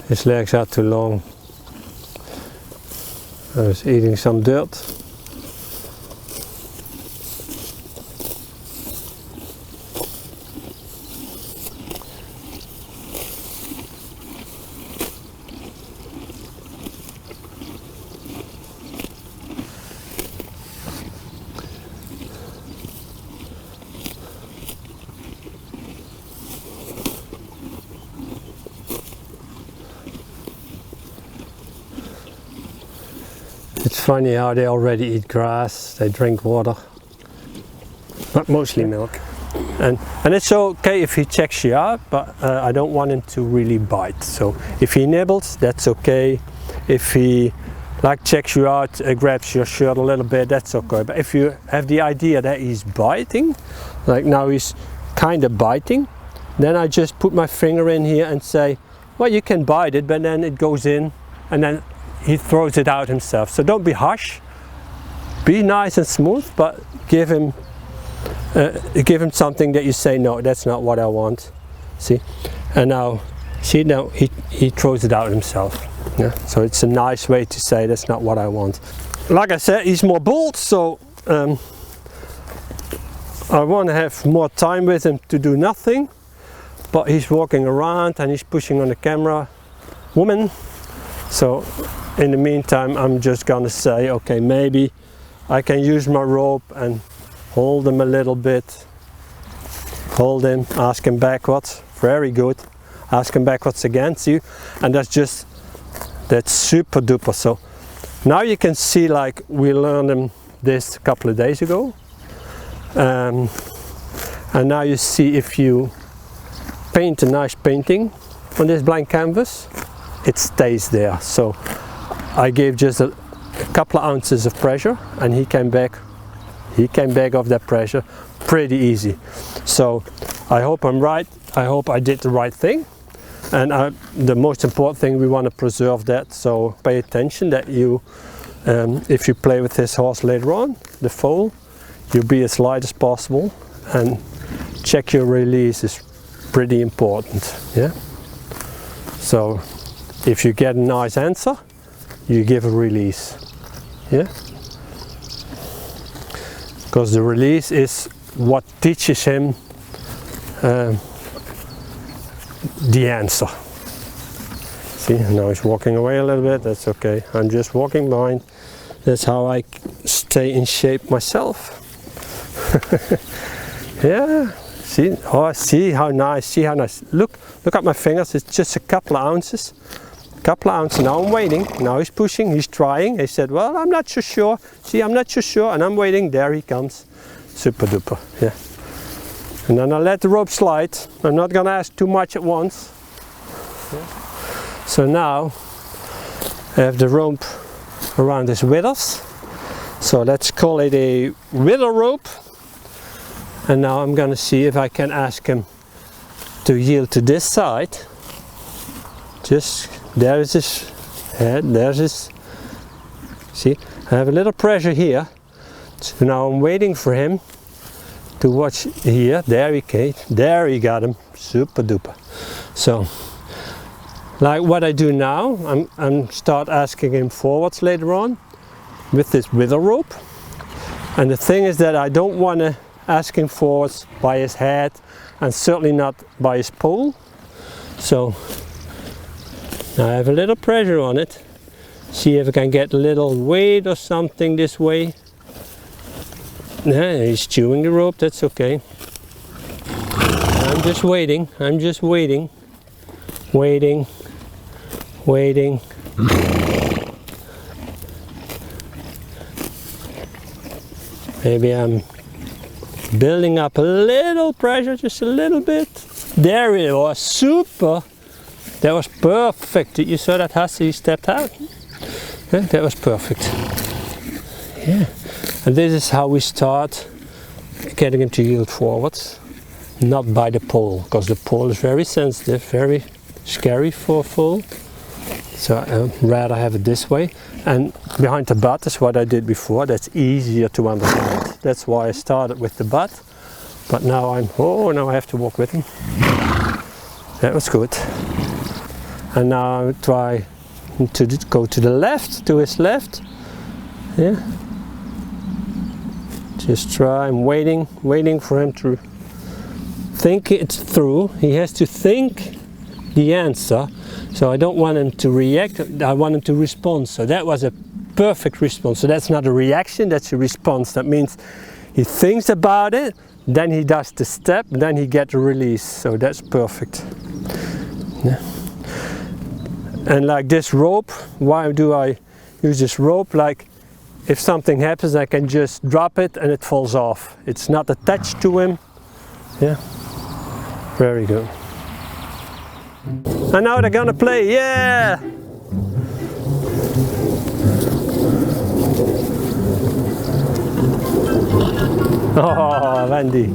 His legs are too long. I was eating some dirt. It's funny how they already eat grass, they drink water, but mostly milk. And it's okay if he checks you out, but I don't want him to really bite. So if he nibbles, that's okay. If he checks you out, grabs your shirt a little bit, that's okay. But if you have the idea that he's biting, like now he's kind of biting, then I just put my finger in here and say, well, you can bite it, but then it goes in and then he throws it out himself. So don't be harsh, be nice and smooth, but give him something that you say, no, that's not what I want. See, and now, see, now he throws it out himself. Yeah? So it's a nice way to say that's not what I want. Like I said, he's more bold, so I want to have more time with him to do nothing, but he's walking around and he's pushing on the camera woman. So in the meantime, I'm just gonna say, okay, maybe I can use my rope and hold him a little bit. Hold him, ask him backwards. Very good. Ask him backwards again, see? And that's super duper. So now you can see, like, we learned him this a couple of days ago. And now you see, if you paint a nice painting on this blank canvas, it stays there. So I gave just a couple of ounces of pressure and he came back off that pressure pretty easy. So I hope I'm right, I hope I did the right thing, and the most important thing, we want to preserve that. So pay attention that you if you play with this horse later on, the foal, you be as light as possible and check your release is pretty important. Yeah. So if you get a nice answer, you give a release. Yeah. Because the release is what teaches him the answer. See, now he's walking away a little bit, that's okay. I'm just walking behind. That's how I stay in shape myself. Yeah, see, oh, see how nice, Look at my fingers, it's just a couple of ounces. Now I'm waiting, now he's pushing, he's trying. He said, well, I'm not so sure. See, I'm not so sure, and I'm waiting, there he comes. Super duper, yeah. And then I let the rope slide. I'm not gonna ask too much at once. Yeah. So now I have the rope around his withers. So let's call it a wither rope. And now I'm gonna see if I can ask him to yield to this side. Just, there's his head, there's his, see, I have a little pressure here. So now I'm waiting for him to watch here. There he came, there he got him, super duper. So, like what I do now, I'm start asking him forwards later on with this wither rope. And the thing is that I don't want to ask him forwards by his head and certainly not by his pole. So now I have a little pressure on it. See if I can get a little weight or something this way. Yeah, he's chewing the rope, that's okay. I'm just waiting, waiting. Maybe I'm building up a little pressure, just a little bit. There it was, super. That was perfect. Did you saw that hussy stepped out? Yeah, that was perfect. Yeah. And this is how we start getting him to yield forwards, not by the pole, because the pole is very sensitive, very scary for a foal. So I'd rather have it this way. And behind the butt is what I did before. That's easier to understand. That's why I started with the butt. But now now I have to walk with him. That was good. And now try to go to the left, to his left. Yeah. Just try. I'm waiting for him to think it through. He has to think the answer. So I don't want him to react, I want him to respond. So that was a perfect response. So that's not a reaction, that's a response. That means he thinks about it, then he does the step, then he gets a release. So that's perfect. Yeah. And like this rope, why do I use this rope? Like if something happens, I can just drop it and it falls off. It's not attached to him. Yeah, very good. And now they're gonna play, yeah! Oh, Wendy.